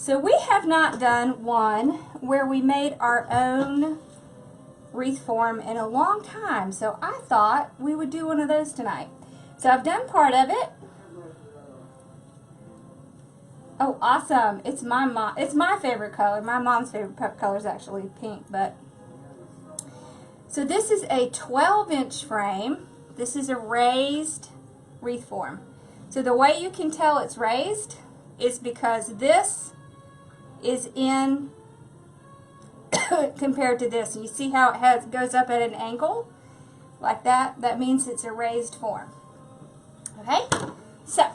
So we have not done one where we made our own wreath form in a long time, so I thought we would do one of those tonight. So I've done part of it. Oh, awesome. It's my favorite color. My mom's favorite color is actually pink, but so this is a 12-inch frame. This is a raised wreath form. So the way you can tell it's raised is because this is in compared to this. You see how it goes up at an angle like that? That means it's a raised form. Okay? So,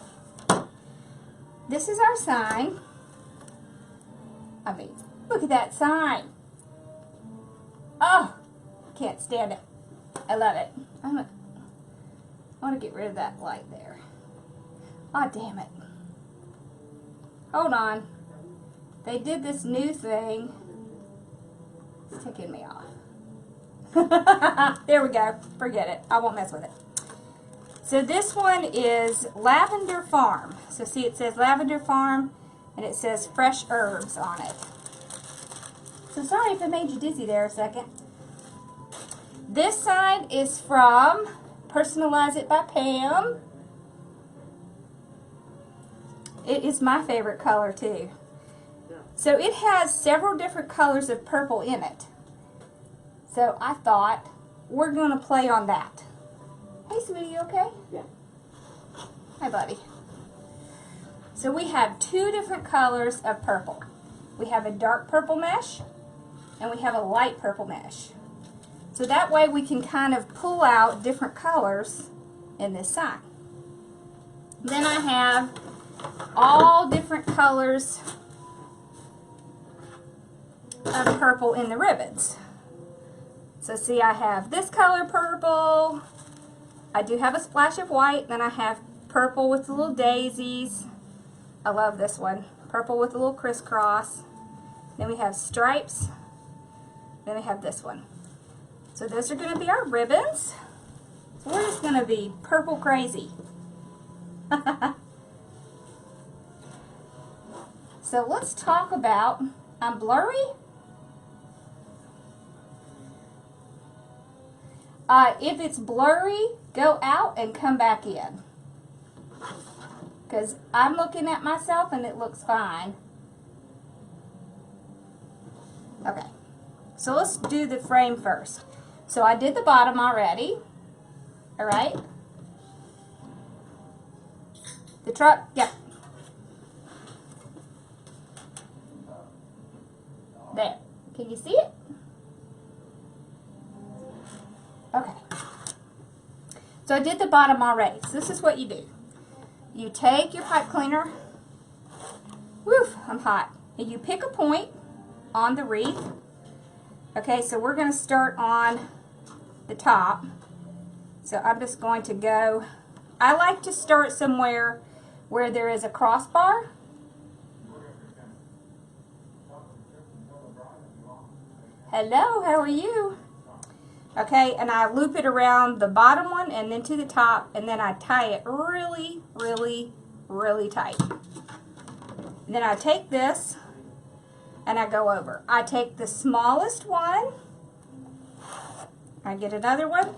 this is our sign. I mean, look at that sign. Oh, can't stand it. I love it. I want to get rid of that light there. Oh, damn it. Hold on. They did this new thing. It's ticking me off. There we go. Forget it. I won't mess with it. So this one is Lavender Farm. So see, it says Lavender Farm, and it says fresh herbs on it. So sorry if I made you dizzy there a second. This side is from Personalize It by Pam. It is my favorite color too. So it has several different colors of purple in it. So I thought we're going to play on that. Hey, sweetie, you okay? Yeah. Hi, buddy. So we have two different colors of purple. We have a dark purple mesh and we have a light purple mesh. So that way we can kind of pull out different colors in this sign. Then I have all different colors of purple in the ribbons. So see, I have this color purple. I do have a splash of white. Then I have purple with the little daisies. I love this one. Purple with a little crisscross. Then we have stripes. Then we have this one. So those are going to be our ribbons. So we're just going to be purple crazy. So let's talk about, I'm blurry. If it's blurry, go out and come back in. Because I'm looking at myself and it looks fine. Okay, so let's do the frame first. So I did the bottom already. All right. The truck, yeah. There. Can you see it? Okay. So I did the bottom already. So this is what you do. You take your pipe cleaner. Woof, I'm hot. And you pick a point on the wreath. Okay, so we're going to start on the top. So I'm just going to go, I like to start somewhere where there is a crossbar. Hello, how are you? Okay, and I loop it around the bottom one and then to the top, and then I tie it really, really, really tight. And then I take this and I go over. I take the smallest one, I get another one,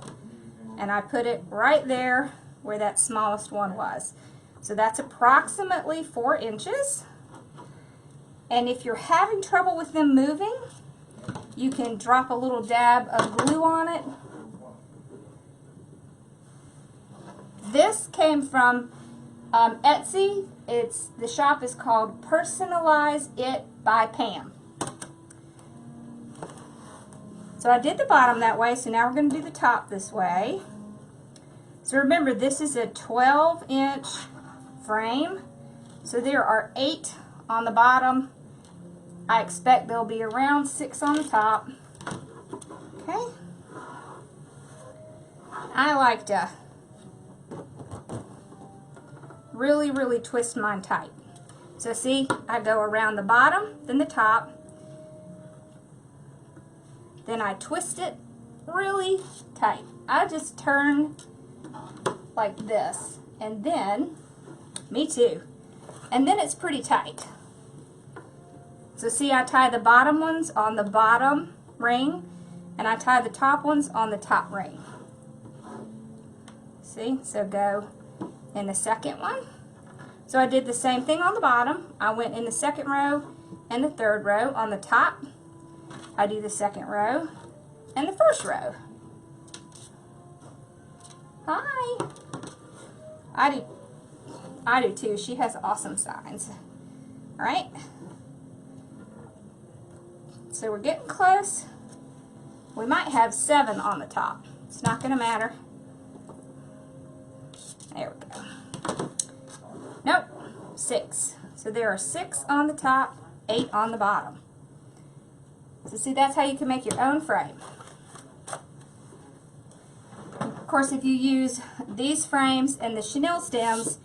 and I put it right there where that smallest one was. So that's approximately 4 inches. And if you're having trouble with them moving, you can drop a little dab of glue on it. This came from Etsy. The shop is called Personalize It by Pam. So I did the bottom that way, so now we're going to do the top this way. So remember, this is a 12-inch frame. So there are 8 on the bottom. I expect there'll be around 6 on the top. Okay. I like to really, really twist mine tight. So see, I go around the bottom, then the top. Then I twist it really tight. I just turn like this. And then, me too. And then it's pretty tight. So see, I tie the bottom ones on the bottom ring, and I tie the top ones on the top ring. See, so go in the second one. So I did the same thing on the bottom. I went in the second row and the third row. On the top, I do the second row and the first row. Hi. I do too. She has awesome signs. All right. So we're getting close. We might have 7 on the top. It's not going to matter. There we go. Nope, 6. So there are 6 on the top, 8 on the bottom. So see, that's how you can make your own frame. Of course, if you use these frames and the chenille stems,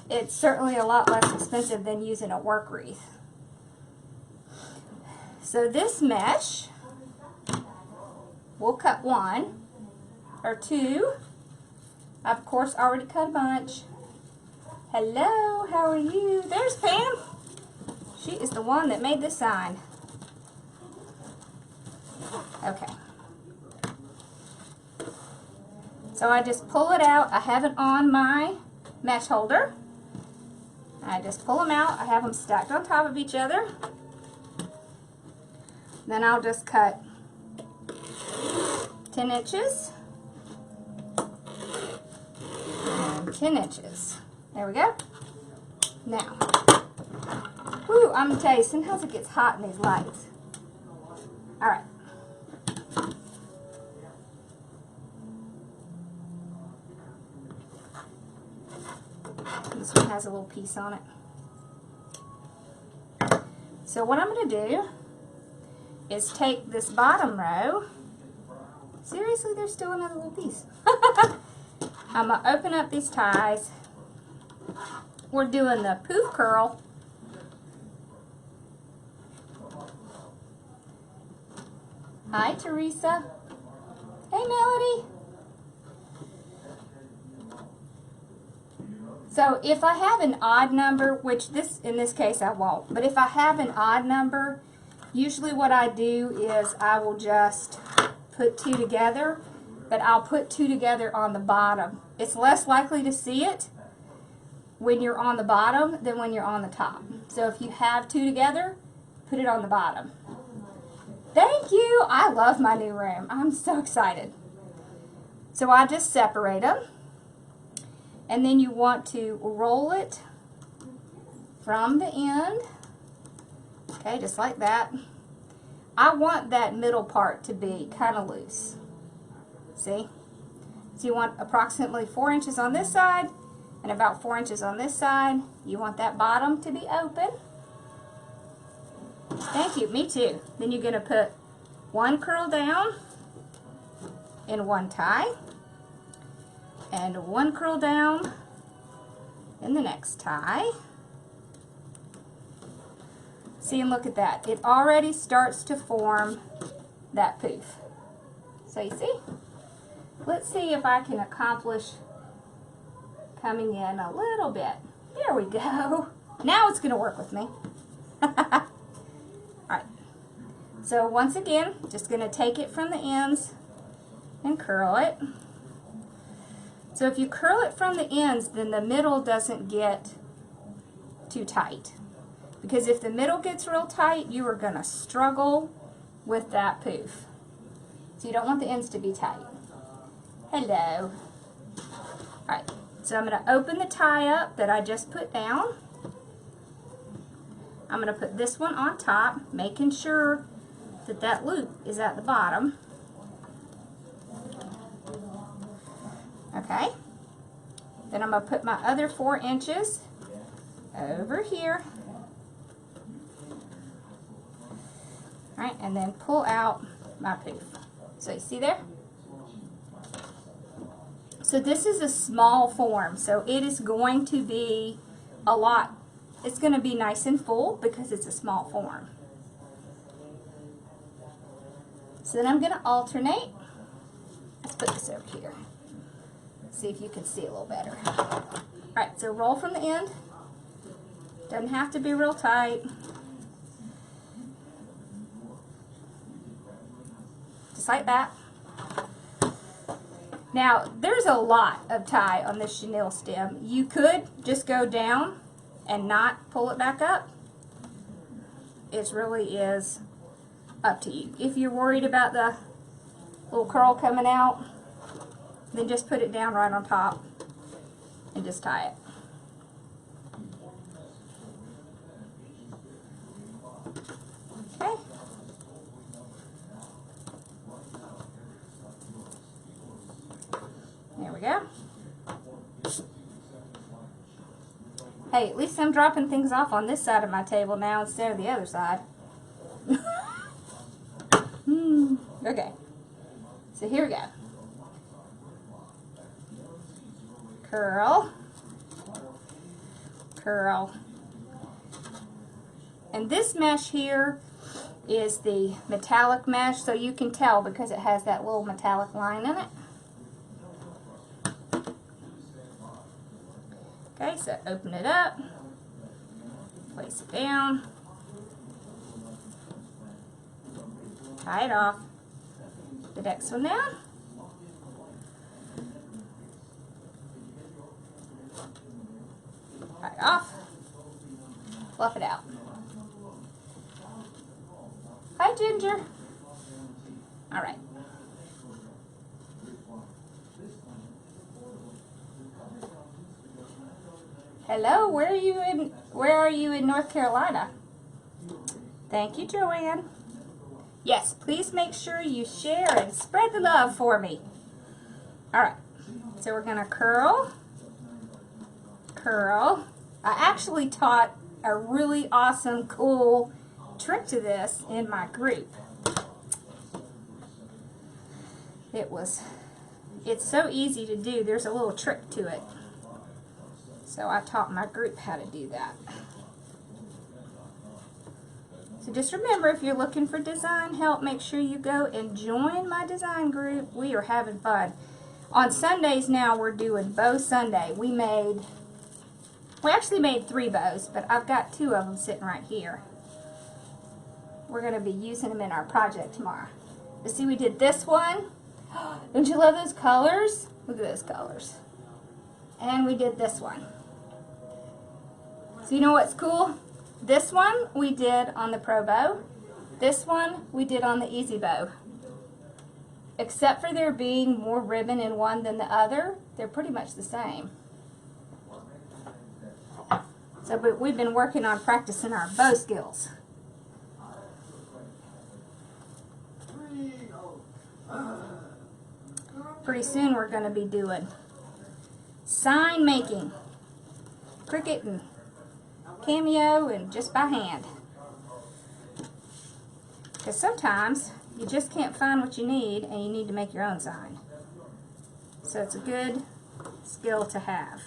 it's certainly a lot less expensive than using a work wreath. So this mesh, we'll cut 1 or 2. I've, of course, already cut a bunch. Hello, how are you? There's Pam. She is the one that made this sign. Okay. So I just pull it out. I have it on my mesh holder. I just pull them out. I have them stacked on top of each other. Then I'll just cut 10 inches. And 10 inches. There we go. Now, whoo, I'm going to tell you, sometimes it gets hot in these lights. All right. This one has a little piece on it. So what I'm going to do is take this bottom row. Seriously, there's still another little piece. I'm going to open up these ties. We're doing the Pouf Curl. Hi, Teresa. Hey, Melody. So if I have an odd number, which in this case I won't, but if I have an odd number, usually what I do is I will just put 2 together, but I'll put 2 together on the bottom. It's less likely to see it when you're on the bottom than when you're on the top. So if you have 2 together, put it on the bottom. Thank you. I love my new room. I'm so excited. So I just separate them. And then you want to roll it from the end. Okay, just like that. I want that middle part to be kind of loose. See? So you want approximately 4 inches on this side and about 4 inches on this side. You want that bottom to be open. Thank you, me too. Then you're going to put 1 curl down in 1 tie and 1 curl down in the next tie. See, and look at that. It already starts to form that poof. So you see? Let's see if I can accomplish coming in a little bit. There we go. Now it's going to work with me. Alright. So once again, just going to take it from the ends and curl it. So if you curl it from the ends, then the middle doesn't get too tight. Because if the middle gets real tight, you are going to struggle with that poof. So you don't want the ends to be tight. Hello. Alright, so I'm going to open the tie up that I just put down. I'm going to put this one on top, making sure that that loop is at the bottom. Okay. Then I'm going to put my other 4 inches over here. Alright, and then pull out my poof. So you see there? So this is a small form, so it is going to be a lot. It's going to be nice and full because it's a small form. So then I'm going to alternate. Let's put this over here. See if you can see a little better. Alright, so roll from the end. Doesn't have to be real tight. just like that. Now, there's a lot of tie on this chenille stem. You could just go down and not pull it back up. It really is up to you. If you're worried about the little curl coming out, then just put it down right on top and just tie it. Okay. There we go. Hey, at least I'm dropping things off on this side of my table now instead of the other side. Okay. So here we go. Curl. Curl. And this mesh here is the metallic mesh, so you can tell because it has that little metallic line in it. Okay, so open it up, place it down, tie it off, the next one down, tie it off, fluff it out. Hi, Ginger. All right. Hello, where are you in North Carolina? Thank you, Joanne. Yes, please make sure you share and spread the love for me. All right, so we're gonna curl, curl. I actually taught a really awesome, cool trick to this in my group. It's so easy to do. There's a little trick to it. So I taught my group how to do that. So just remember, if you're looking for design help, make sure you go and join my design group. We are having fun. On Sundays now, we're doing Bow Sunday. We actually made 3 bows, but I've got 2 of them sitting right here. We're going to be using them in our project tomorrow. You see, we did this one. Don't you love those colors? Look at those colors. And we did this one. So you know what's cool? This one we did on the Pro Bow. This one we did on the Easy Bow. Except for there being more ribbon in one than the other, they're pretty much the same. So but we've been working on practicing our bow skills. Pretty soon we're going to be doing sign making, Cricut and Cameo, and just by hand. Because sometimes you just can't find what you need and you need to make your own sign. So it's a good skill to have.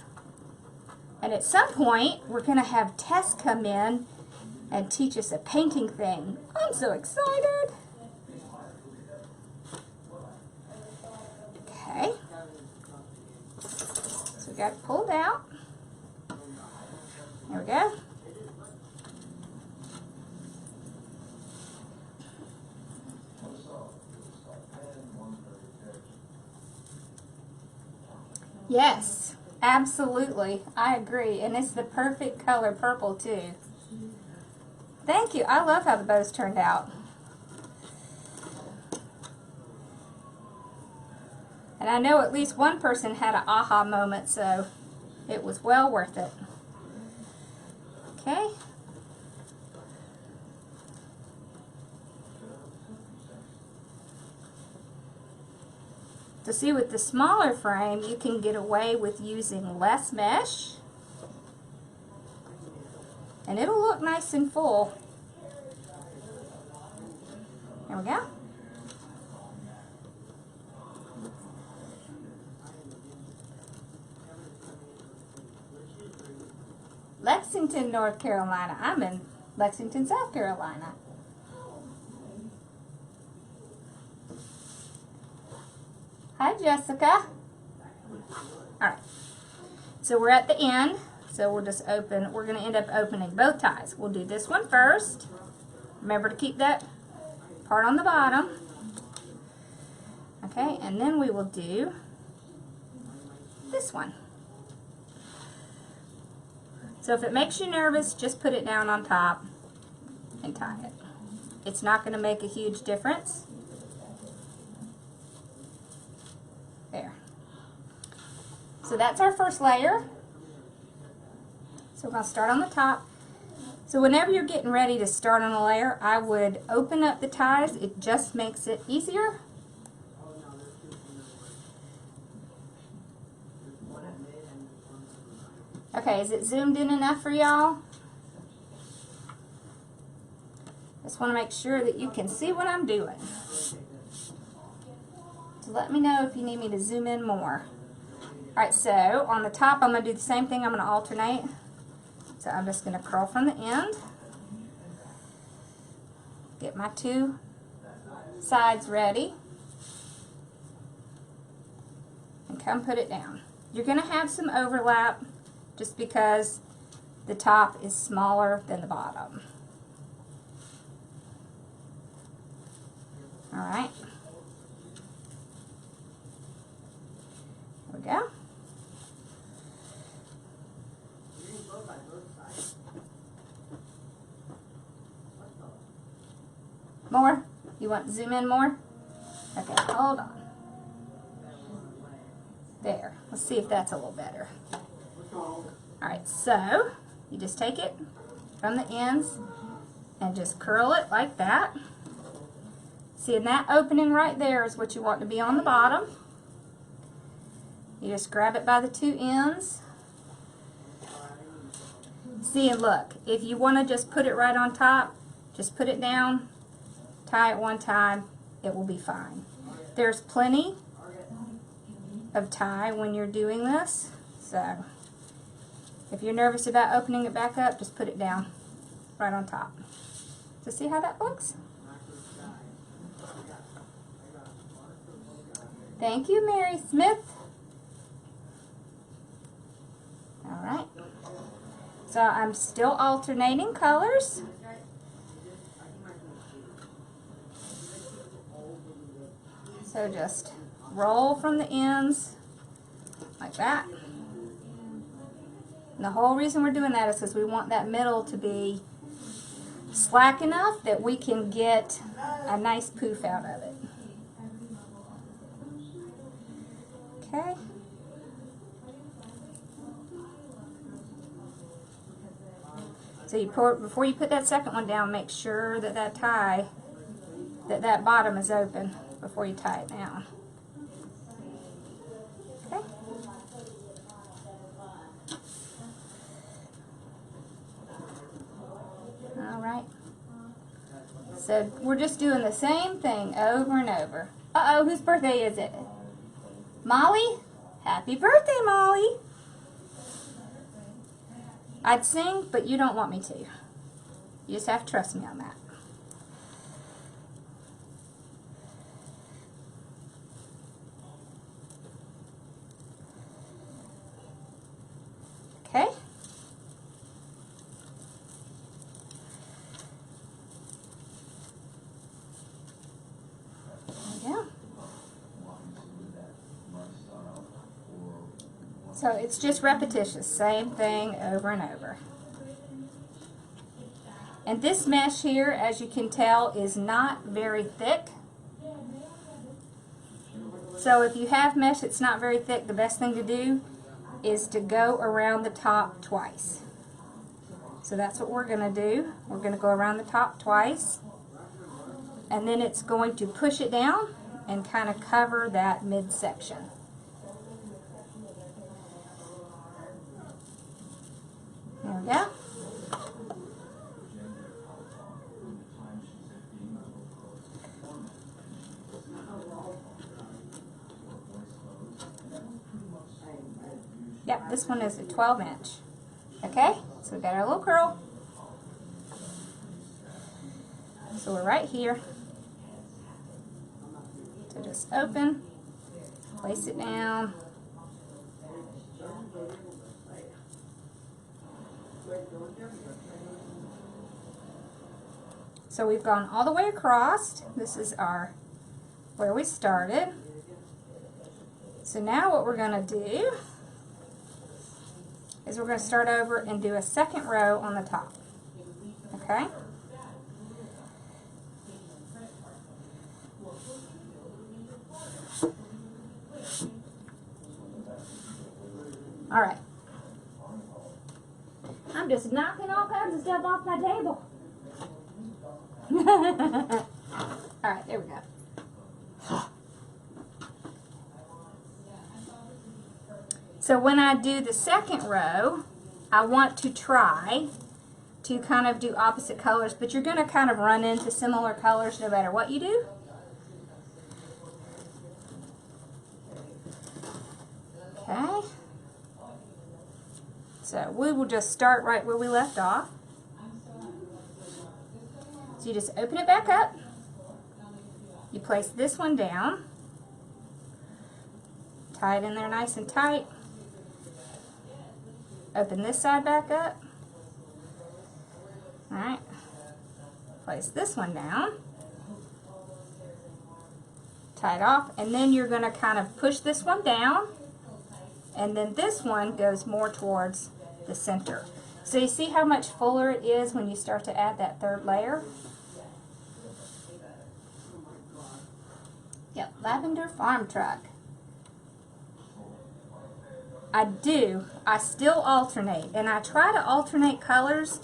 And at some point we're going to have Tess come in and teach us a painting thing. I'm so excited. Okay. So we got it pulled out. There we go. Yes, absolutely. I agree. And it's the perfect color purple too. Thank you. I love how the bows turned out. And I know at least one person had an aha moment, so it was well worth it. Okay. To see, with the smaller frame, you can get away with using less mesh. And it'll look nice and full. There we go. Lexington, North Carolina. I'm in Lexington, South Carolina. Hi, Jessica. All right. So we're at the end. So we'll just open. We're going to end up opening both ties. We'll do this one first. Remember to keep that part on the bottom. Okay, and then we will do this one. So if it makes you nervous, just put it down on top and tie it. It's not going to make a huge difference. There. So that's our first layer. So we're going to start on the top. So whenever you're getting ready to start on a layer, I would open up the ties. It just makes it easier. Okay, is it zoomed in enough for y'all? Just want to make sure that you can see what I'm doing. So let me know if you need me to zoom in more. Alright, so on the top I'm going to do the same thing. I'm going to alternate. So I'm just going to curl from the end. Get my two sides ready. And come put it down. You're going to have some overlap just because the top is smaller than the bottom. Alright. There we go. More? You want to zoom in more? Okay, hold on. There. Let's see if that's a little better. Alright, so you just take it from the ends and just curl it like that. See, and that opening right there is what you want to be on the bottom. You just grab it by the two ends. See, and look, if you want to just put it right on top, just put it down, tie it one time, it will be fine. There's plenty of tie when you're doing this, so if you're nervous about opening it back up, just put it down right on top. So see how that looks? Thank you, Mary Smith. All right. So I'm still alternating colors. So just roll from the ends like that. And the whole reason we're doing that is because we want that middle to be slack enough that we can get a nice poof out of it. Okay. So you before you put that second one down, make sure that that tie, that bottom is open before you tie it down. Okay. All right. So we're just doing the same thing over and over. Uh-oh, whose birthday is it? Molly? Happy birthday, Molly. I'd sing, but you don't want me to. You just have to trust me on that. Okay. There we go. So it's just repetitious, same thing over and over. And this mesh here, as you can tell, is not very thick. So if you have mesh that's not very thick, the best thing to do is to go around the top twice. So that's what we're going to do. We're going to go around the top twice. And then it's going to push it down and kind of cover that midsection. There we go. Yep, this one is a 12-inch. Okay, so we got our little curl. So we're right here. So just open, place it down. So we've gone all the way across. This is where we started. So now what we're going to do is we're going to start over and do a second row on the top. Okay? All right. I'm just knocking all kinds of stuff off my table. All right, there we go. So when I do the second row, I want to try to kind of do opposite colors, but you're going to kind of run into similar colors no matter what you do. Okay. So we will just start right where we left off. So you just open it back up. You place this one down. Tie it in there nice and tight. Open this side back up. Alright. Place this one down. Tie it off. And then you're going to kind of push this one down. And then this one goes more towards the center. So you see how much fuller it is when you start to add that third layer? Yep, Lavender Farm Truck. I still alternate, and I try to alternate colors,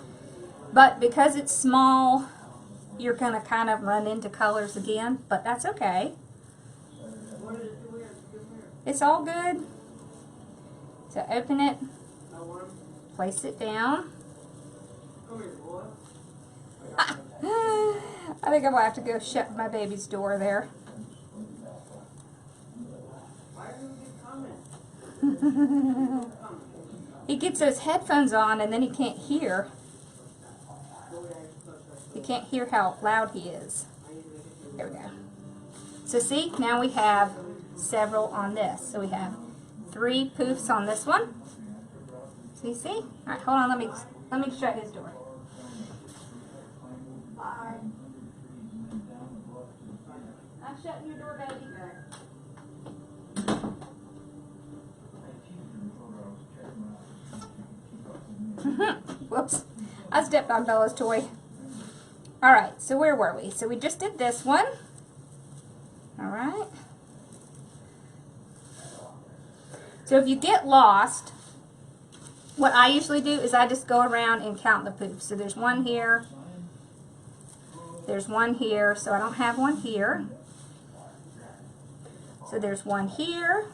but because it's small, you're going to kind of run into colors again, but that's okay. It's all good. So open it, place it down. I think I'm going to have to go shut my baby's door there. He gets those headphones on and then he can't hear. You can't hear how loud he is. There we go. So see, now we have several on this. So we have 3 poofs on this one. So you see? All right, hold on. Let me shut his door. Bye. I'm shutting your door, baby. Whoops. I stepped on Bella's toy. Alright, so where were we? So we just did this one. Alright. So if you get lost, what I usually do is I just go around and count the poofs. So there's one here. There's one here. So I don't have one here. So there's one here.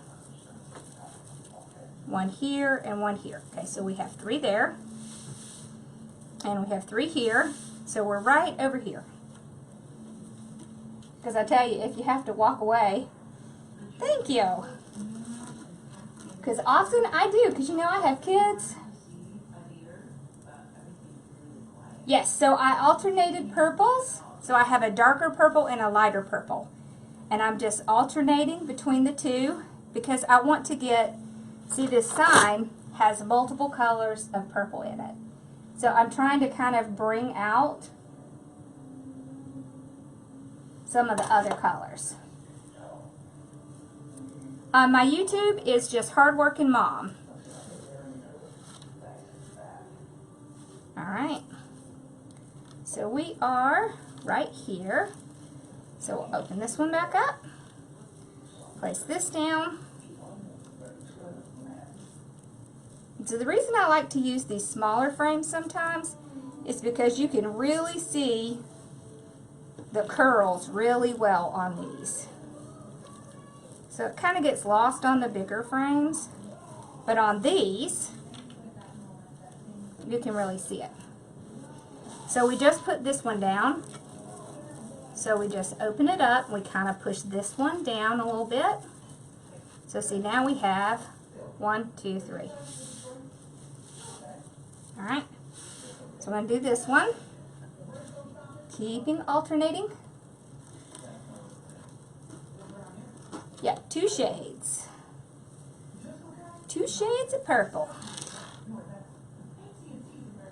One here and one here. Okay, so we have 3 there. And we have 3 here. So we're right over here. Because I tell you, if you have to walk away, thank you. Because often I do, because you know I have kids. Yes, so I alternated purples. So I have a darker purple and a lighter purple. And I'm just alternating between the two because I want to get, see this sign has multiple colors of purple in it. So I'm trying to kind of bring out some of the other colors. My YouTube is just Hardworking Mom. Alright. So we are right here. So we'll open this one back up. Place this down. So the reason I like to use these smaller frames sometimes is because you can really see the curls really well on these. So it kind of gets lost on the bigger frames, but on these, you can really see it. So we just put this one down. So we just open it up, we kind of push this one down a little bit. So see, now we have 1, 2, 3. Alright, so I'm going to do this one. Keeping alternating. Yeah, 2 shades. 2 shades of purple.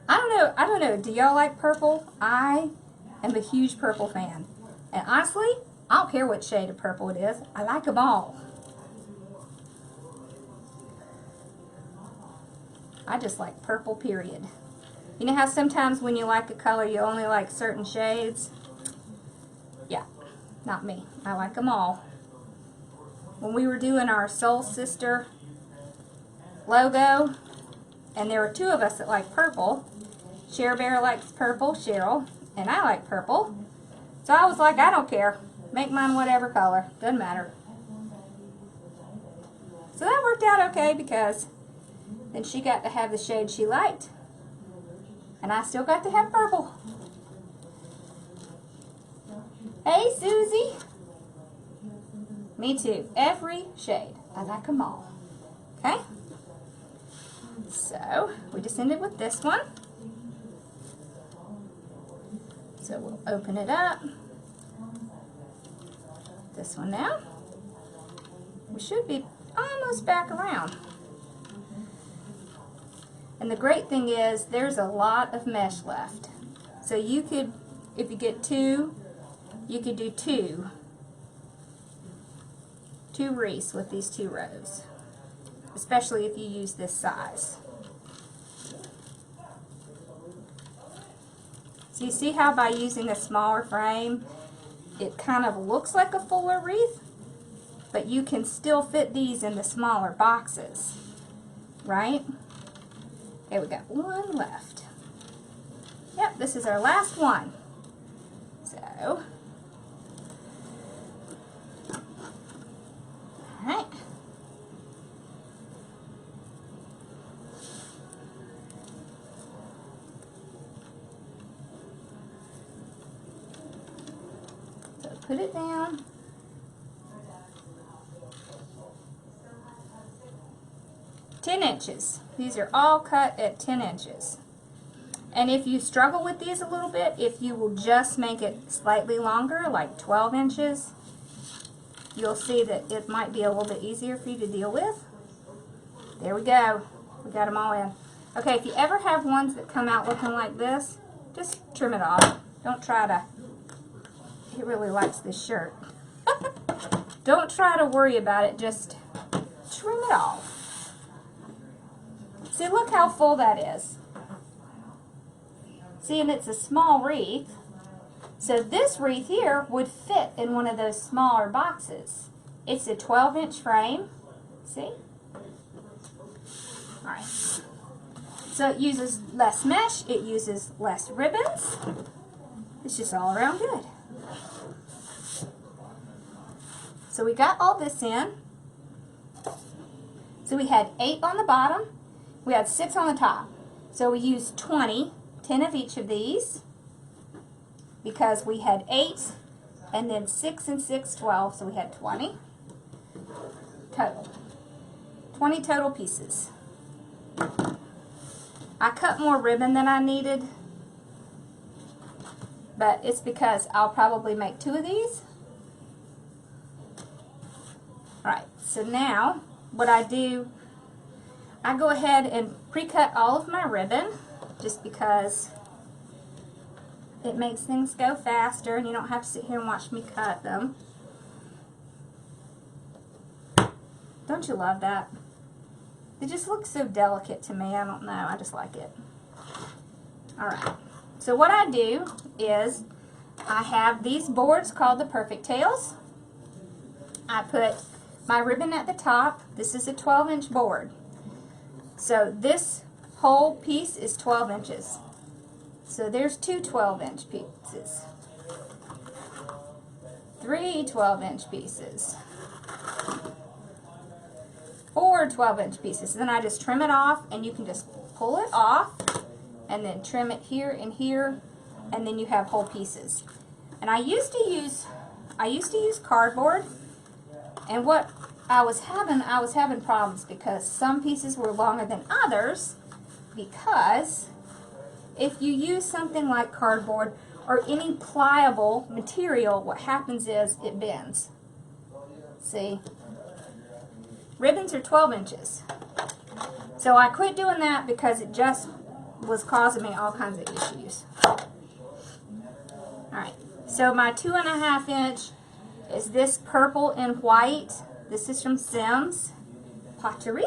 I don't know, do y'all like purple? I am a huge purple fan. And honestly, I don't care what shade of purple it is. I like them all. I just like purple, period. You know how sometimes when you like a color, you only like certain shades? Yeah, not me. I like them all. When we were doing our Soul Sister logo, and there were two of us that like purple. Cher Bear likes purple, Cheryl, and I like purple. So I was like, I don't care. Make mine whatever color. Doesn't matter. So that worked out okay because then she got to have the shade she liked. And I still got to have purple. Hey, Susie. Me too. Every shade. I like them all. Okay? So, we just ended with this one. So we'll open it up. This one now. We should be almost back around. And the great thing is there's a lot of mesh left. So you could, if you get two, you could do two wreaths with these 2 rows. Especially if you use this size. So you see how by using a smaller frame, it kind of looks like a fuller wreath, but you can still fit these in the smaller boxes, right? Okay, we got one left. Yep, this is our last one. So, all right. Put it down. "10 inches. These are all cut at 10 inches. And if you struggle with these a little bit, if you will just make it slightly longer, like 12 inches, you'll see that it might be a little bit easier for you to deal with. There we go. We got them all in. Okay, if you ever have ones that come out looking like this, just trim it off. Don't try to. He really likes this shirt. Don't try to worry about it, just trim it off. See, look how full that is. See, and it's a small wreath. So this wreath here would fit in one of those smaller boxes. It's a 12-inch frame. See? Alright. So it uses less mesh, it uses less ribbons. It's just all around good. So we got all this in. So we had 8 on the bottom. We had 6 on the top. So we used 20, 10 of each of these, because we had 8 and then 6 and 6, 12. So we had 20 total. 20 total pieces. I cut more ribbon than I needed, but it's because I'll probably make 2 of these. Alright, so now what I do, I go ahead and pre-cut all of my ribbon just because it makes things go faster and you don't have to sit here and watch me cut them. Don't you love that? It just looks so delicate to me. I don't know. I just like it. Alright, so what I do is I have these boards called the Perfect Tails. I put my ribbon at the top. This is a 12-inch board. So this whole piece is 12 inches. So there's 2 12-inch pieces. 3 12-inch pieces. 4 12-inch pieces. Then I just trim it off, and you can just pull it off and then trim it here and here, and then you have whole pieces. And I used to use cardboard. And what I was having problems because some pieces were longer than others, because if you use something like cardboard or any pliable material, what happens is it bends. See? Ribbons are 12 inches. So I quit doing that because it just was causing me all kinds of issues. Alright, so my 2.5 inch is this purple and white. This is from Sims Pottery.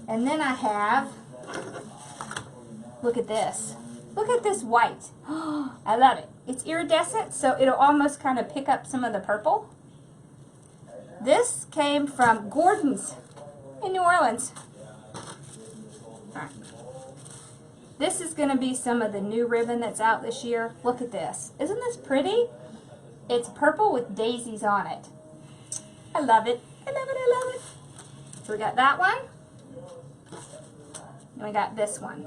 And then I have Look at this. Look at this white. I love it. It's iridescent, so it'll almost kind of pick up some of the purple. This came from Gordon's in New Orleans. All right. This is going to be some of the new ribbon that's out this year. Look at this. Isn't this pretty? It's purple with daisies on it. I love it. I love it. I love it. So we got that one. And we got this one.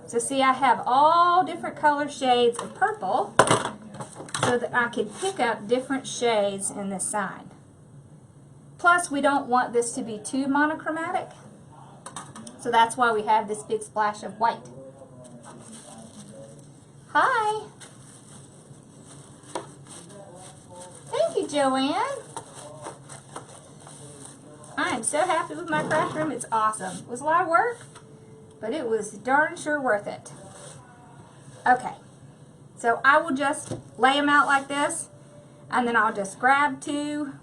So see, I have all different color shades of purple so that I can pick up different shades in this sign. Plus, we don't want this to be too monochromatic. So that's why we have this big splash of white. Hi. Thank you, Joanne. I am so happy with my craft room. It's awesome. It was a lot of work, but it was darn sure worth it. Okay, so I will just lay them out like this, and then I'll just grab two.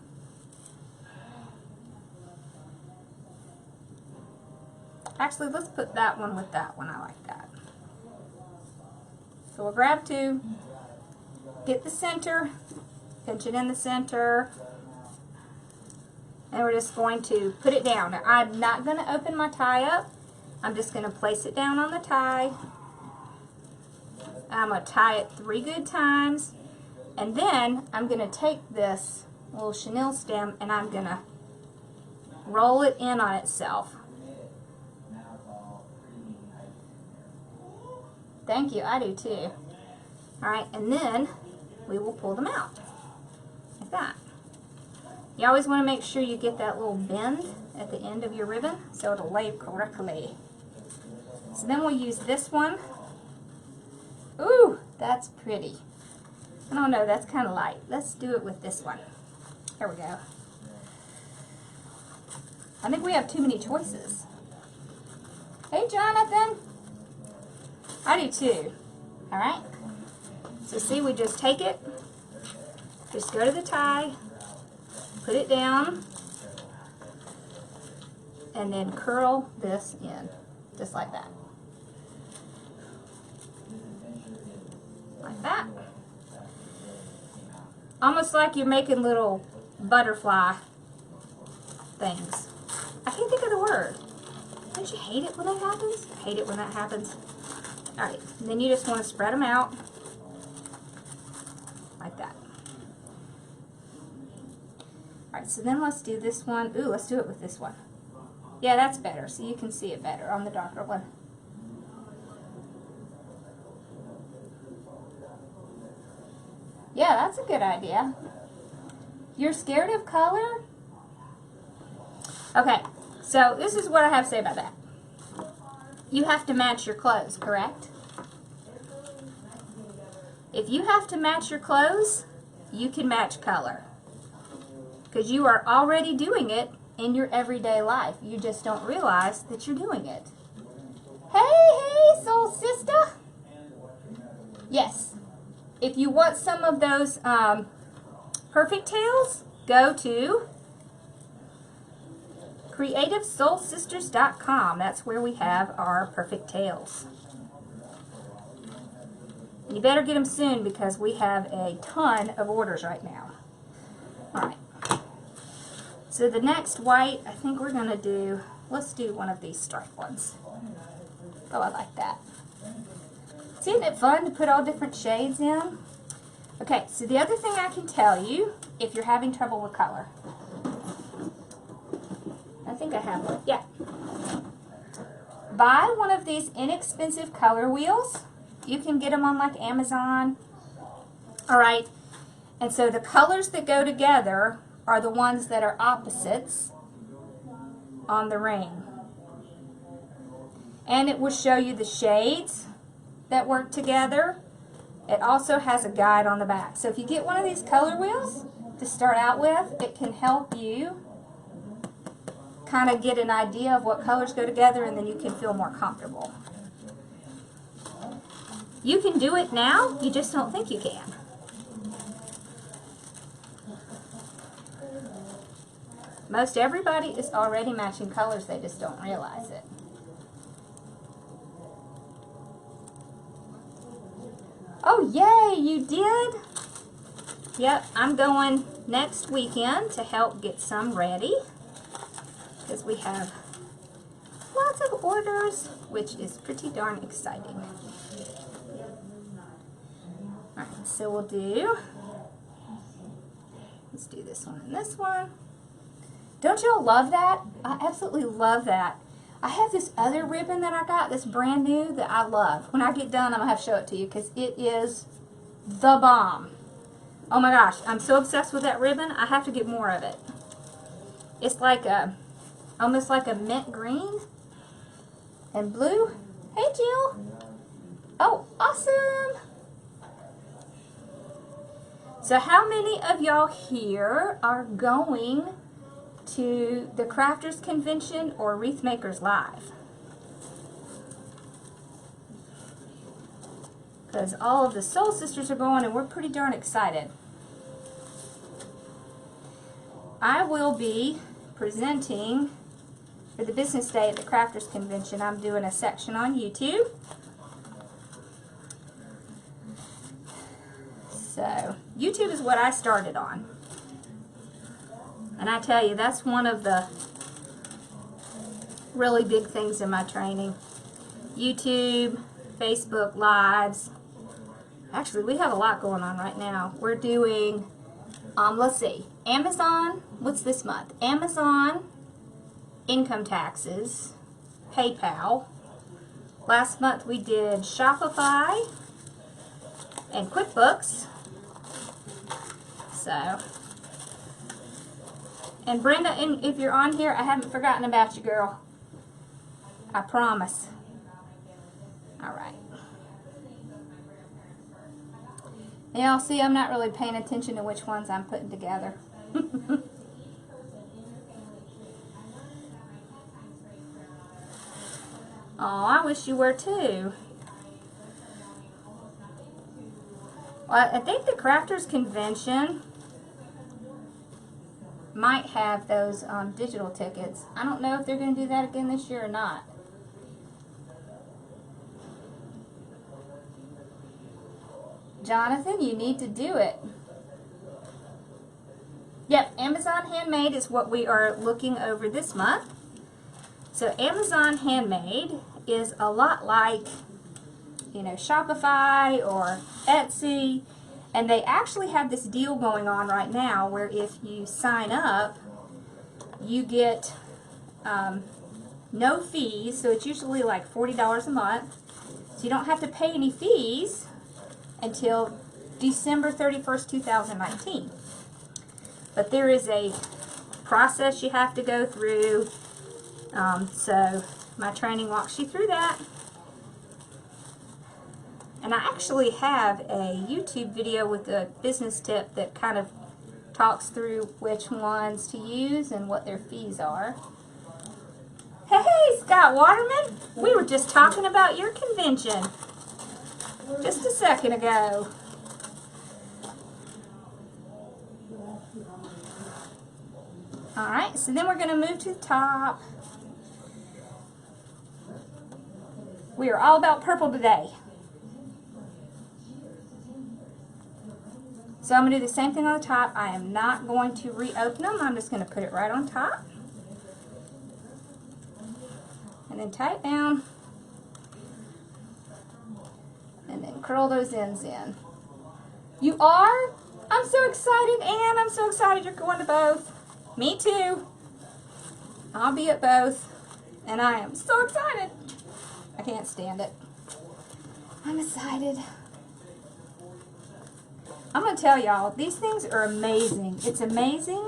Actually, let's put that one with that one. I like that. So we'll grab two, get the center, pinch it in the center, and we're just going to put it down. Now, I'm not going to open my tie up. I'm just going to place it down on the tie. I'm going to tie it 3 good times, and then I'm going to take this little chenille stem and I'm going to roll it in on itself. Thank you, I do too. Alright, and then we will pull them out. Like that. You always want to make sure you get that little bend at the end of your ribbon so it'll lay correctly. So then we'll use this one. Ooh, that's pretty. I don't know, that's kind of light. Let's do it with this one. There we go. I think we have too many choices. Hey, Jonathan. I do too. Alright. So see, we just take it, just go to the tie, put it down, and then curl this in, just like that. Like that. Almost like you're making little butterfly things. I can't think of the word. Don't you hate it when that happens? I hate it when that happens. Alright, and then you just want to spread them out like that. Alright, so then let's do this one. Ooh, let's do it with this one. Yeah, that's better, so you can see it better on the darker one. Yeah, that's a good idea. You're scared of color? Okay, so this is what I have to say about that. You have to match your clothes, correct? If you have to match your clothes, you can match color. Because you are already doing it in your everyday life. You just don't realize that you're doing it. Hey, soul sister. Yes. If you want some of those perfect tails, go to CreativeSoulSisters.com. That's where we have our perfect tails. You better get them soon because we have a ton of orders right now. Alright. So the next white, I think we're going to do, let's do one of these striped ones. Oh, I like that. Isn't it fun to put all different shades in? Okay, so the other thing I can tell you, if you're having trouble with color, I think I have one. Yeah. Buy one of these inexpensive color wheels. You can get them on like Amazon. Alright. And so the colors that go together are the ones that are opposites on the ring. And it will show you the shades that work together. It also has a guide on the back. So if you get one of these color wheels to start out with, it can help you kind of get an idea of what colors go together, and then you can feel more comfortable. You can do it now, you just don't think you can. Most everybody is already matching colors, they just don't realize it. Oh, yay, you did? Yep, I'm going next weekend to help get some ready because we have lots of orders, which is pretty darn exciting. Alright, so we'll do, let's do this one and this one. Don't y'all love that? I absolutely love that. I have this other ribbon that I got that's brand new that I love. When I get done, I'm going to have to show it to you because it is the bomb. Oh my gosh, I'm so obsessed with that ribbon, I have to get more of it. It's like a, almost like a mint green and blue. Hey Jill. Oh, awesome. So how many of y'all here are going to the Crafters Convention or Wreath Makers Live? Because all of the Soul Sisters are going and we're pretty darn excited. I will be presenting for the business day at the Crafters Convention. I'm doing a section on YouTube. So, YouTube is what I started on. And I tell you, that's one of the really big things in my training. YouTube, Facebook Lives. Actually, we have a lot going on right now. We're doing, let's see, Amazon, what's this month? Amazon, income taxes, PayPal. Last month we did Shopify and QuickBooks. So, and Brenda, if you're on here, I haven't forgotten about you, girl. I promise. All right. Y'all see, I'm not really paying attention to which ones I'm putting together. Oh, I wish you were too. Well, I think the Crafters Convention might have those digital tickets. I don't know if they're going to do that again this year or not. Jonathan, you need to do it. Yep, Amazon Handmade is what we are looking over this month. So Amazon Handmade is a lot like, you know, Shopify or Etsy. And they actually have this deal going on right now where if you sign up, you get no fees. So it's usually like $40 a month. So you don't have to pay any fees until December 31st, 2019. But there is a process you have to go through. So my training walks you through that. And I actually have a YouTube video with a business tip that kind of talks through which ones to use and what their fees are. Hey, Scott Waterman! We were just talking about your convention just a second ago. Alright, so then we're going to move to the top. We are all about purple today. So I'm going to do the same thing on the top. I am not going to reopen them. I'm just going to put it right on top. And then tie it down. And then curl those ends in. You are? I'm so excited, Anne. I'm so excited you're going to both. Me too. I'll be at both. And I am so excited. I can't stand it. I'm excited. I'm going to tell y'all, these things are amazing. It's amazing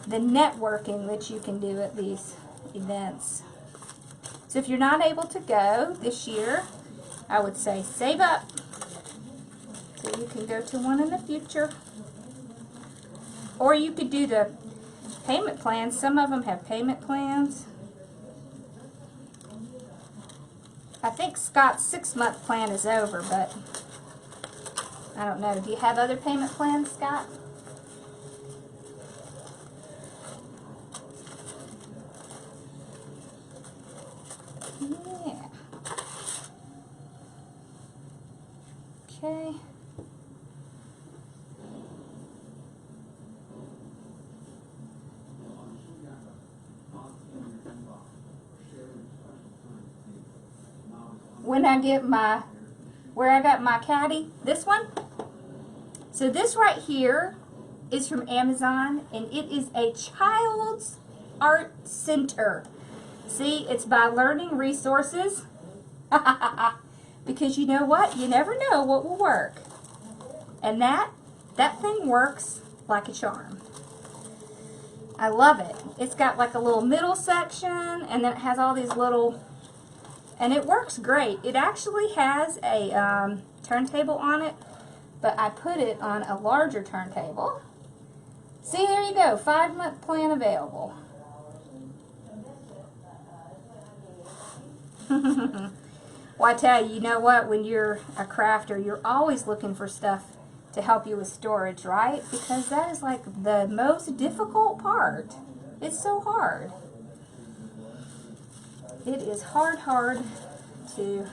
the networking that you can do at these events. So if you're not able to go this year, I would say save up so you can go to one in the future. Or you could do the payment plans. Some of them have payment plans. I think Scott's 6-month plan is over, but I don't know. Do you have other payment plans, Scott? Yeah. Okay. when I get my, where I got my caddy, this one. So this right here is from Amazon, and it is a child's art center. See, it's by Learning Resources. Because you know what? You never know what will work. And that thing works like a charm. I love it. It's got like a little middle section, and then it has all these little, and it works great. It actually has a turntable on it, but I put it on a larger turntable. See, there you go, 5-month plan available. Well, I tell you, you know what, when you're a crafter, you're always looking for stuff to help you with storage, right? Because that is like the most difficult part. It's so hard. It is hard to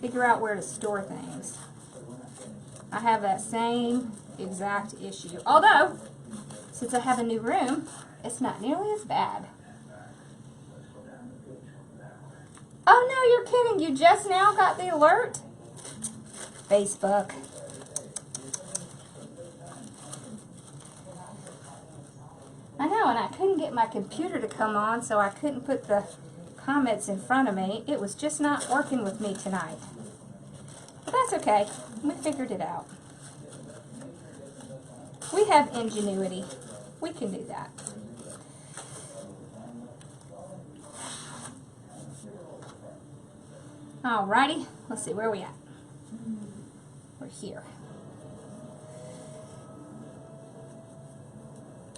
figure out where to store things. I have that same exact issue. Although, since I have a new room, it's not nearly as bad. Oh no, you're kidding. You just now got the alert? Facebook. I know, and I couldn't get my computer to come on, so I couldn't put the comments in front of me. It was just not working with me tonight. But that's okay. We figured it out. We have ingenuity. We can do that. Alrighty, let's see, where are we at? We're here.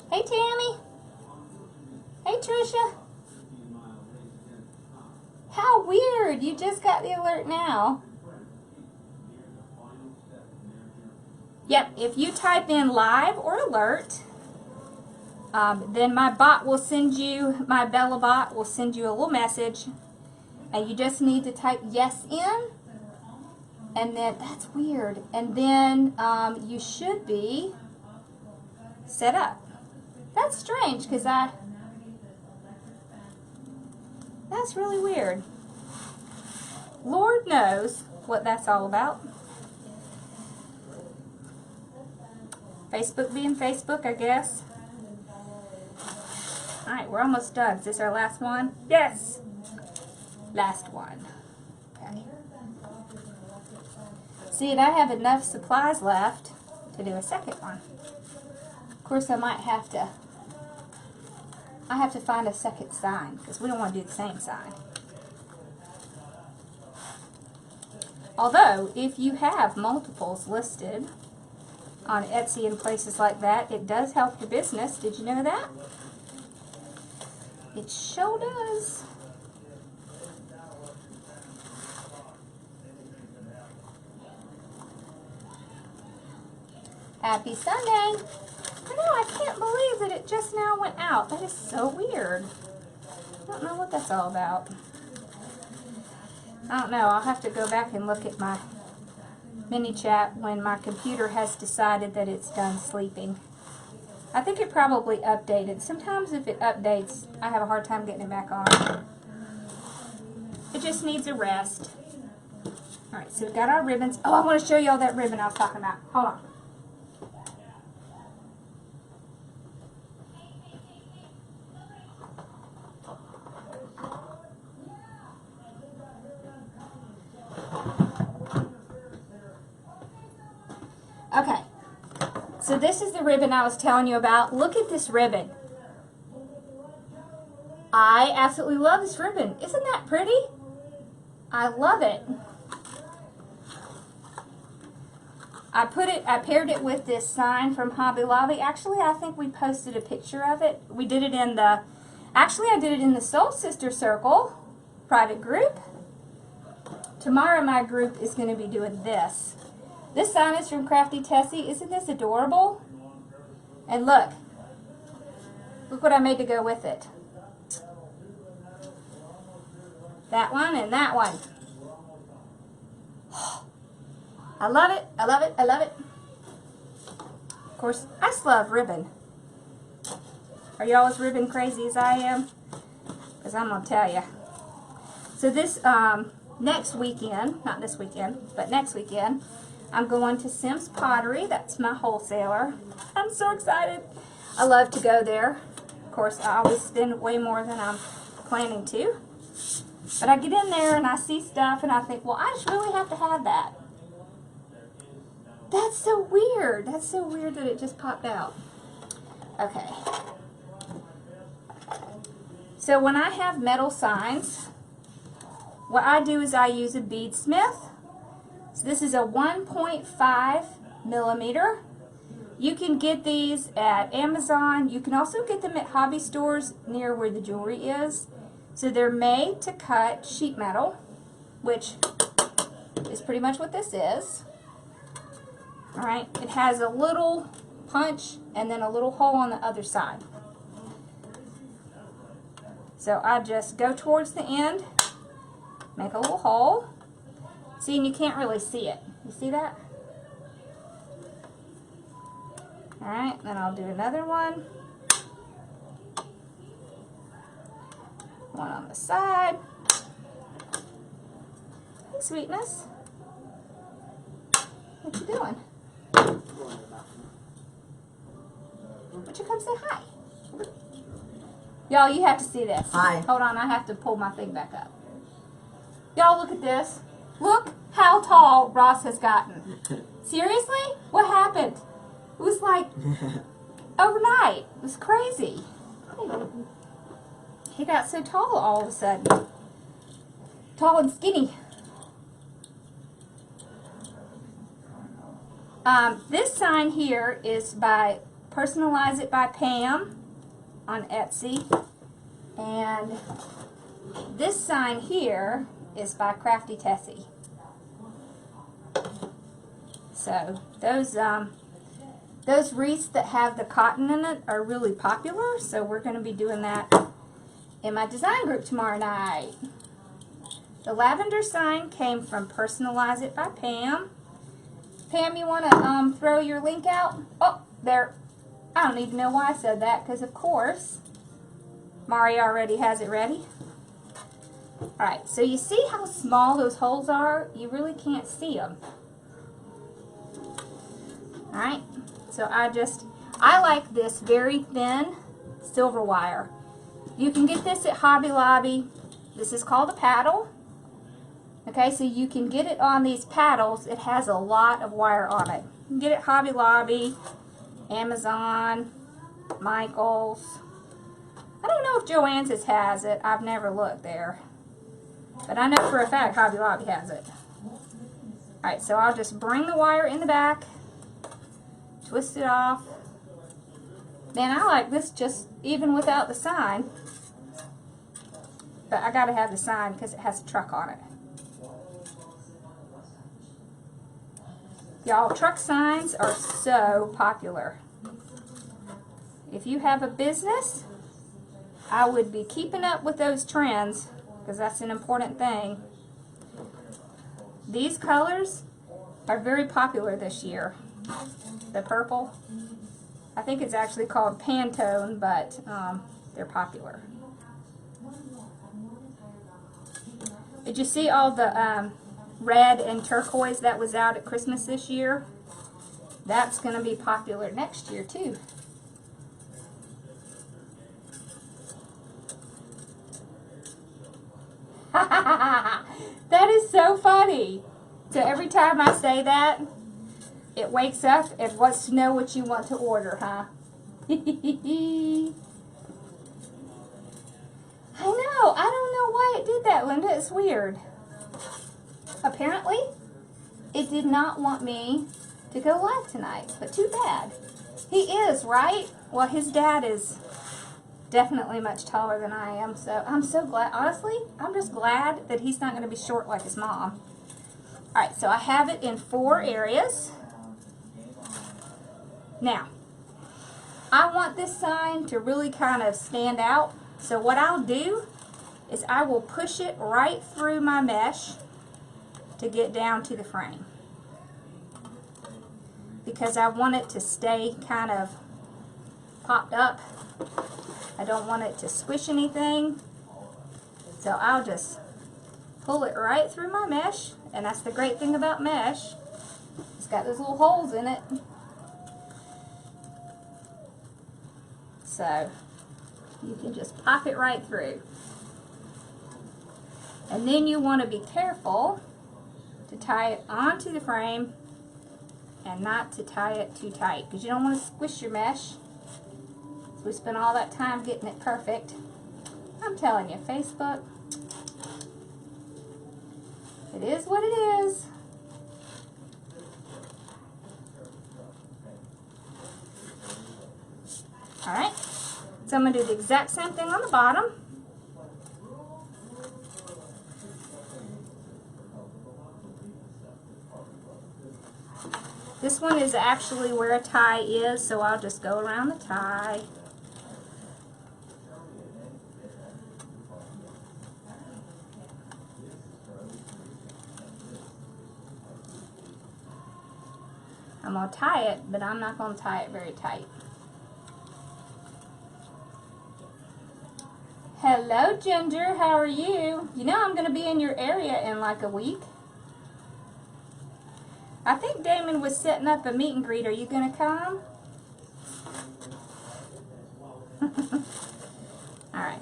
Hey Tammy. Hey Trisha. How weird, you just got the alert now. Yep, if you type in live or alert, then my bot will send you, my Bella bot will send you a little message. And you just need to type yes in, and then, that's weird, and then you should be set up. That's strange, because that's really weird. Lord knows what that's all about. Facebook being Facebook, I guess. Alright, we're almost done. Is this our last one? Yes! Last one. Okay. See, and I have enough supplies left to do a second one. Of course, I have to find a second sign, because we don't want to do the same sign. Although, if you have multiples listed on Etsy and places like that, it does help your business. Did you know that? It sure does. Happy Sunday. I know, I can't believe that it just now went out. That is so weird. I don't know what that's all about. I don't know. I'll have to go back and look at my mini chat when my computer has decided that it's done sleeping. I think it probably updated. Sometimes if it updates, I have a hard time getting it back on. It just needs a rest. Alright, so we've got our ribbons. Oh, I want to show you all that ribbon I was talking about. Hold on. Okay, so this is the ribbon I was telling you about. Look at this ribbon. I absolutely love this ribbon. Isn't that pretty? I love it. I paired it with this sign from Hobby Lobby. Actually, I think we posted a picture of it. We did it in the, actually I did it in the Soul Sister Circle private group. Tomorrow my group is going to be doing this. This sign is from Crafty Tessie. Isn't this adorable? And look. Look what I made to go with it. That one and that one. I love it. I love it. I love it. Of course, I just love ribbon. Are y'all as ribbon crazy as I am? Because I'm going to tell you. So this next weekend, not this weekend, but next weekend, I'm going to Sims Pottery. That's my wholesaler. I'm so excited. I love to go there. Of course, I always spend way more than I'm planning to. But I get in there and I see stuff and I think, well, I just really have to have that. That's so weird. That's so weird that it just popped out. Okay. So when I have metal signs, what I do is I use a beadsmith. So this is a 1.5 millimeter. You can get these at Amazon. You can also get them at hobby stores near where the jewelry is. So they're made to cut sheet metal, which is pretty much what this is. All right, it has a little punch and then a little hole on the other side. So I just go towards the end, make a little hole. See, and you can't really see it. You see that? All right, then I'll do another one. One on the side. Hey, sweetness. What you doing? Would you come say hi? Y'all, you have to see this. Hi. Hold on, I have to pull my thing back up. Y'all, look at this. Look how tall Ross has gotten. Seriously? What happened? It was like overnight. It was crazy. He got so tall all of a sudden. Tall and skinny. This sign here is by Personalize It by Pam on Etsy. And this sign here is by Crafty Tessie. So those wreaths that have the cotton in it are really popular. So we're going to be doing that in my design group tomorrow night. The lavender sign came from Personalize It by Pam. Pam, you want to throw your link out? Oh, there. I don't even know why I said that, because of course, Mari already has it ready. Alright, so you see how small those holes are? You really can't see them. Alright, so I like this very thin silver wire. You can get this at Hobby Lobby. This is called a paddle. Okay, so you can get it on these paddles. It has a lot of wire on it. You can get it at Hobby Lobby, Amazon, Michael's. I don't know if Joann's has it. I've never looked there. But I know for a fact Hobby Lobby has it. Alright, so I'll just bring the wire in the back, twist it off. Man, I like this just even without the sign. But I gotta have the sign because it has a truck on it. Y'all, truck signs are so popular. If you have a business, I would be keeping up with those trends because that's an important thing. These colors are very popular this year. The purple, I think it's actually called Pantone, but they're popular. Did you see all the red and turquoise that was out at Christmas this year? That's going to be popular next year too. That is so funny. So every time I say that, it wakes up and wants to know what you want to order, huh? I know. I don't know why it did that, Linda. It's weird. Apparently, it did not want me to go live tonight, but too bad. He is, right? Well, his dad is definitely much taller than I am, so I'm so glad. Honestly, I'm just glad that he's not going to be short like his mom. Alright, so I have it in 4 areas. Now, I want this sign to really kind of stand out, so what I'll do is I will push it right through my mesh to get down to the frame, because I want it to stay kind of popped up. I don't want it to squish anything, so I'll just pull it right through my mesh, and that's the great thing about mesh. It's got those little holes in it. So you can just pop it right through. And then you want to be careful to tie it onto the frame and not to tie it too tight, because you don't want to squish your mesh. So we spent all that time getting it perfect. I'm telling you, Facebook, it is what it is. Alright, so I'm going to do the exact same thing on the bottom. This one is actually where a tie is, so I'll just go around the tie. I'm going to tie it, but I'm not going to tie it very tight. Hello, Ginger. How are you? You know I'm going to be in your area in like a week. I think Damon was setting up a meet and greet. Are you going to come? All right.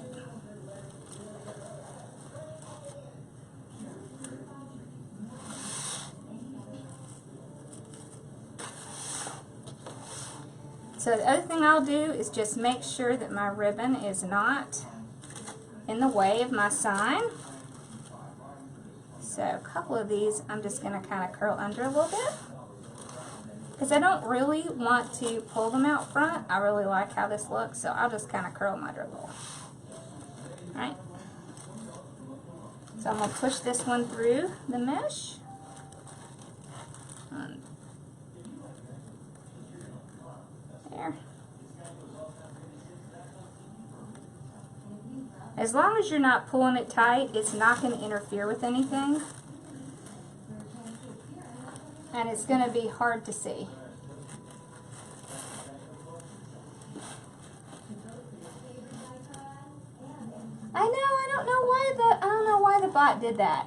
So the other thing I'll do is just make sure that my ribbon is not in the way of my sign. So a couple of these I'm just going to kind of curl under a little bit, because I don't really want to pull them out front. I really like how this looks, so I'll just kind of curl them under a little. Alright. So I'm going to push this one through the mesh. There. As long as you're not pulling it tight, it's not going to interfere with anything. And it's going to be hard to see. I don't know why the bot did that.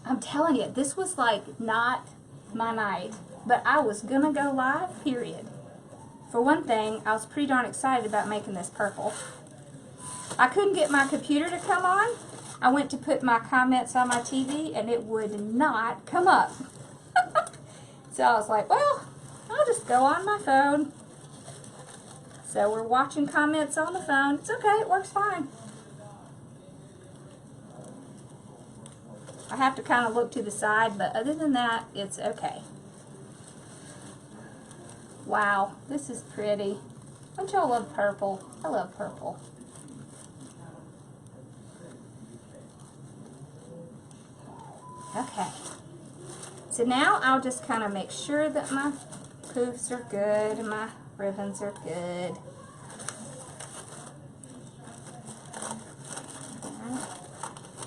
I'm telling you, this was like not my night, but I was going to go live, period. For one thing, I was pretty darn excited about making this purple. I couldn't get my computer to come on. I went to put my comments on my TV and it would not come up. So I was like, well, I'll just go on my phone. So we're watching comments on the phone. It's okay, it works fine. I have to kind of look to the side, but other than that, it's okay. Wow, this is pretty. Don't y'all love purple? I love purple. Okay. So now I'll just kind of make sure that my poofs are good and my ribbons are good. Right.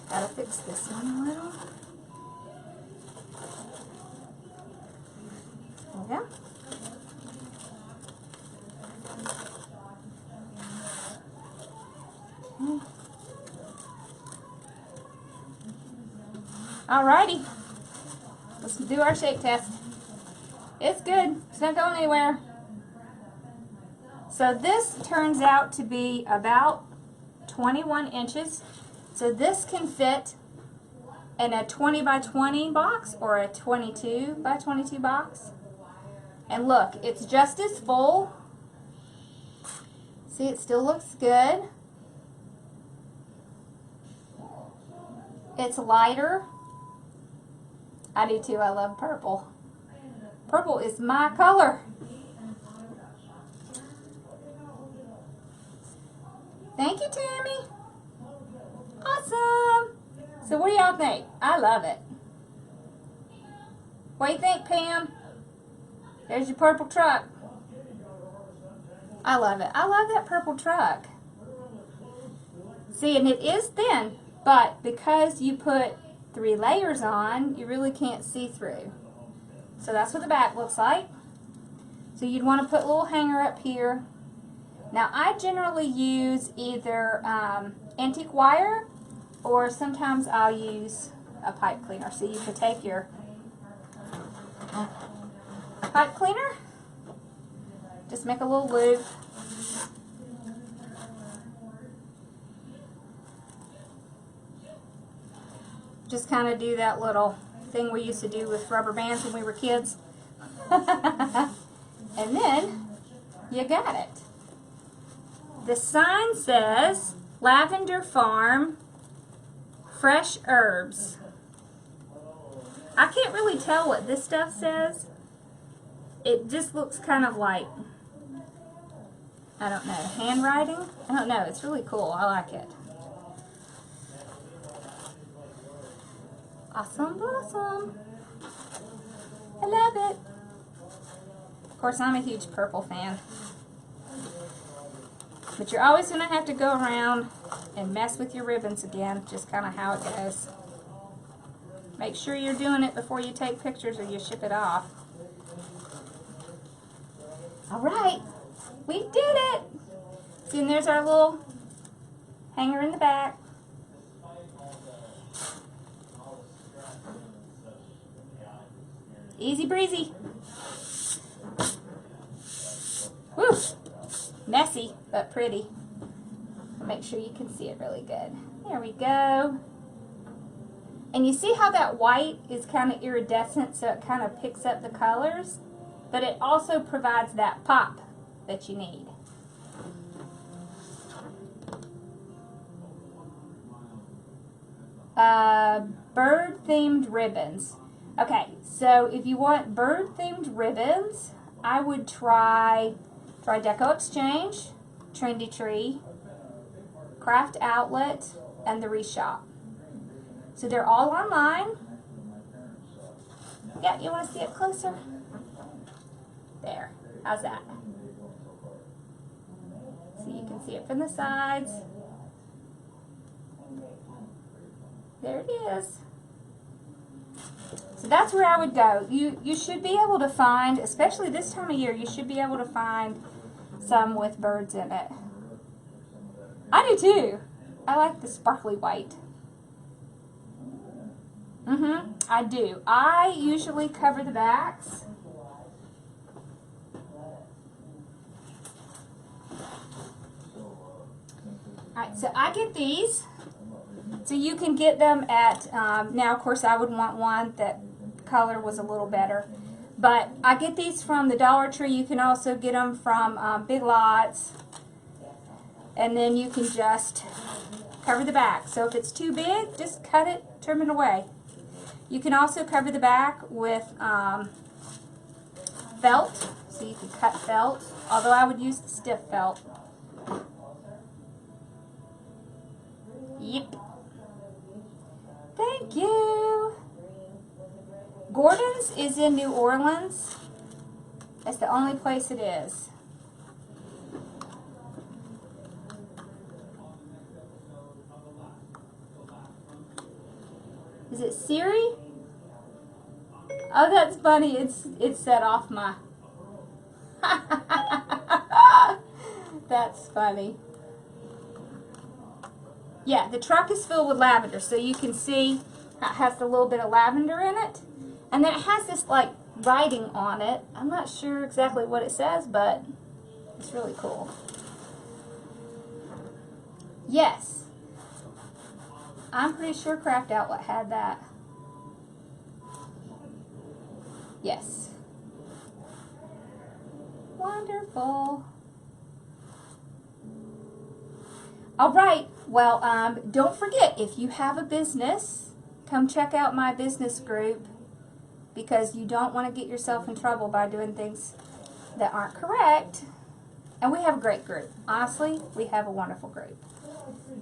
Gotta fix this one a little. There we go. Okay. Alrighty, let's do our shape test. It's good, it's not going anywhere. So this turns out to be about 21 inches. So this can fit in a 20 by 20 box or a 22 by 22 box. And look, it's just as full. See, it still looks good. It's lighter. I do too. I love purple. Purple is my color. Thank you, Tammy. Awesome. So what do y'all think? I love it. What do you think, Pam? There's your purple truck. I love it. I love that purple truck. See, and it is thin, but because you put 3 layers on, you really can't see through. So that's what the back looks like. So you'd want to put a little hanger up here. Now I generally use either antique wire or sometimes I'll use a pipe cleaner. So you can take your pipe cleaner, just make a little loop. Just kind of do that little thing we used to do with rubber bands when we were kids. And then you got it. The sign says Lavender Farm Fresh Herbs. I can't really tell what this stuff says. It just looks kind of like, I don't know, handwriting? I don't know. It's really cool. I like it. Awesome blossom. I love it. Of course, I'm a huge purple fan. But you're always going to have to go around and mess with your ribbons again. Just kind of how it goes. Make sure you're doing it before you take pictures or you ship it off. Alright, we did it! See, and there's our little hanger in the back. Easy breezy. Woo! Messy, but pretty. Make sure you can see it really good. There we go. And you see how that white is kind of iridescent, so it kind of picks up the colors, but it also provides that pop that you need. Bird-themed ribbons. Okay, so if you want bird-themed ribbons, I would try Deco Exchange, Trendy Tree, Craft Outlet, and the Wreath Shop. So they're all online. Yeah, you want to see it closer? There. How's that? So you can see it from the sides. There it is. So that's where I would go. You should be able to find, especially this time of year, you should be able to find some with birds in it. I do too. I like the sparkly white. I do. I usually cover the backs. Alright, so I get these. So you can get them at, now of course I would want one that color was a little better. But I get these from the Dollar Tree. You can also get them from Big Lots. And then you can just cover the back. So if it's too big, just cut it, trim it away. You can also cover the back with felt. So you can cut felt, although I would use the stiff felt. Yep. Thank you. Gordon's is in New Orleans. That's the only place it is. Is it Siri? Oh, that's funny. It's set off my... That's funny. Yeah, the truck is filled with lavender, so you can see it has a little bit of lavender in it. And then it has this, like, writing on it. I'm not sure exactly what it says, but it's really cool. Yes. I'm pretty sure Craft Outlet had that. Yes. Wonderful. All right. Well, don't forget, if you have a business, come check out my business group, because you don't want to get yourself in trouble by doing things that aren't correct. And we have a great group. Honestly, we have a wonderful group.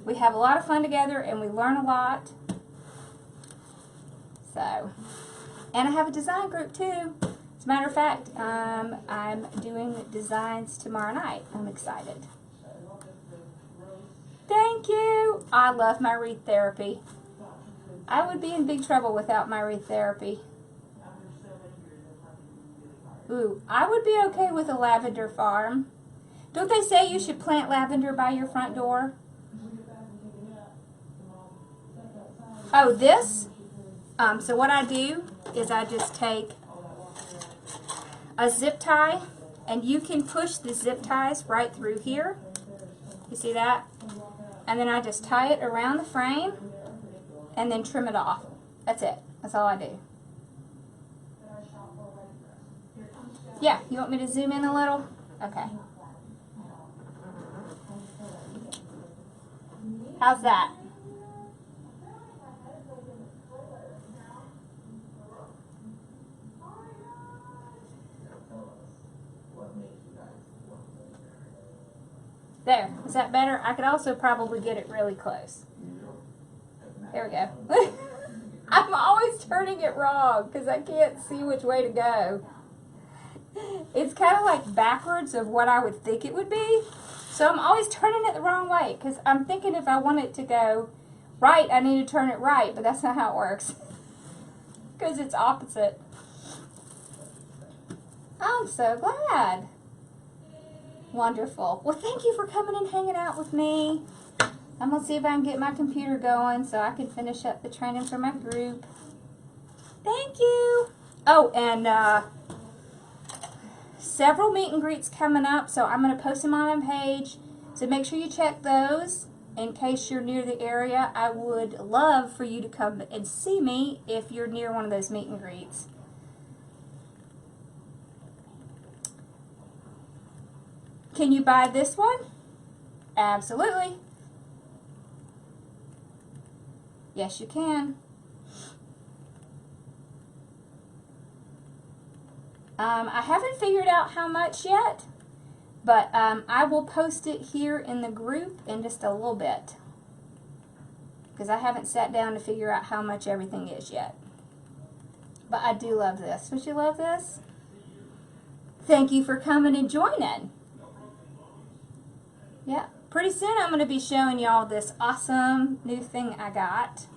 We have a lot of fun together, and we learn a lot. So, and I have a design group too. As a matter of fact, I'm doing designs tomorrow night. I'm excited. Thank you. I love my wreath therapy. I would be in big trouble without my wreath therapy. Ooh, I would be okay with a lavender farm. Don't they say you should plant lavender by your front door? Oh, this, so what I do is I just take a zip tie, and you can push the zip ties right through here. You see that? And then I just tie it around the frame and then trim it off. That's it. That's all I do. Yeah, you want me to zoom in a little? Okay. How's that? There. Is that better? I could also probably get it really close. There we go. I'm always turning it wrong because I can't see which way to go. It's kind of like backwards of what I would think it would be. So I'm always turning it the wrong way because I'm thinking if I want it to go right, I need to turn it right, but that's not how it works because it's opposite. I'm so glad. Wonderful. Well, thank you for coming and hanging out with me. I'm going to see if I can get my computer going so I can finish up the training for my group. Thank you. Oh, and several meet and greets coming up, so I'm going to post them on my page. So make sure you check those in case you're near the area. I would love for you to come and see me if you're near one of those meet and greets. Can you buy this one? Absolutely. Yes, you can. I haven't figured out how much yet, but I will post it here in the group in just a little bit because I haven't sat down to figure out how much everything is yet. But I do love this. Would you love this? Thank you for coming and joining. Yeah, pretty soon I'm going to be showing y'all this awesome new thing I got.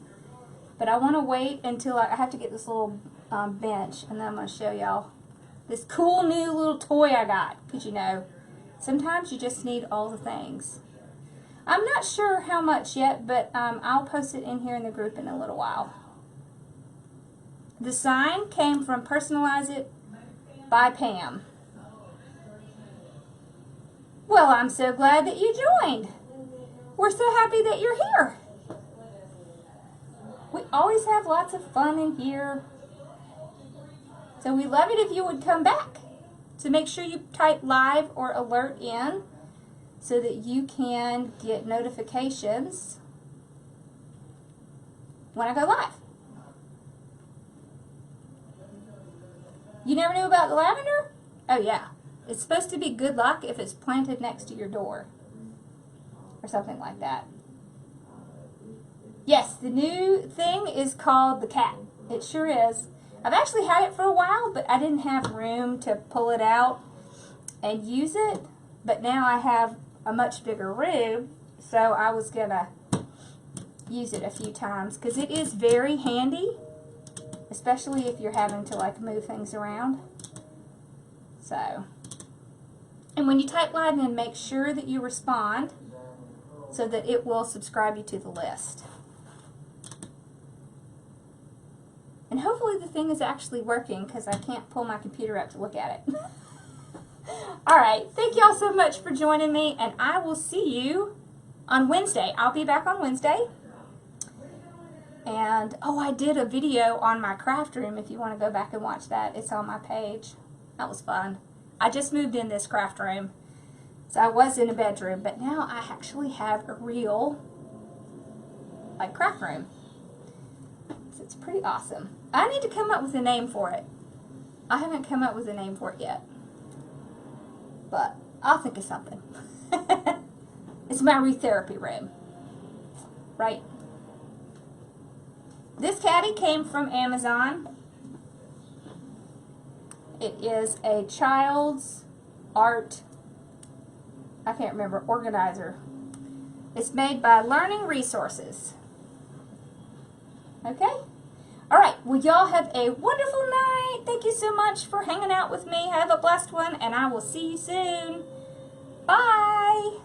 But I want to wait until I have to get this little bench, and then I'm going to show y'all this cool new little toy I got. Because you know, sometimes you just need all the things. I'm not sure how much yet, but I'll post it in here in the group in a little while. The sign came from Personalize It by Pam. Well, I'm so glad that you joined. We're so happy that you're here. We always have lots of fun in here. So we'd love it if you would come back. So make sure you type live or alert in so that you can get notifications when I go live. You never knew about the lavender? Oh yeah. It's supposed to be good luck if it's planted next to your door or something like that. Yes, the new thing is called the cat. It sure is. I've actually had it for a while, but I didn't have room to pull it out and use it. But now I have a much bigger room, so I was going to use it a few times because it is very handy, especially if you're having to like move things around. So, and when you type live in, make sure that you respond so that it will subscribe you to the list. And hopefully the thing is actually working because I can't pull my computer up to look at it. Alright, thank y'all so much for joining me, and I will see you on Wednesday. I'll be back on Wednesday. And, oh, I did a video on my craft room if you want to go back and watch that. It's on my page. That was fun. I just moved in this craft room. So I was in a bedroom, but now I actually have a real, like, craft room. So it's pretty awesome. I need to come up with a name for it. I haven't come up with a name for it yet. But I'll think of something. It's my Wreath therapy room. Right? This caddy came from Amazon. It is a child's art, I can't remember, organizer. It's made by Learning Resources. Okay? Alright, well y'all have a wonderful night. Thank you so much for hanging out with me. Have a blessed one, and I will see you soon. Bye!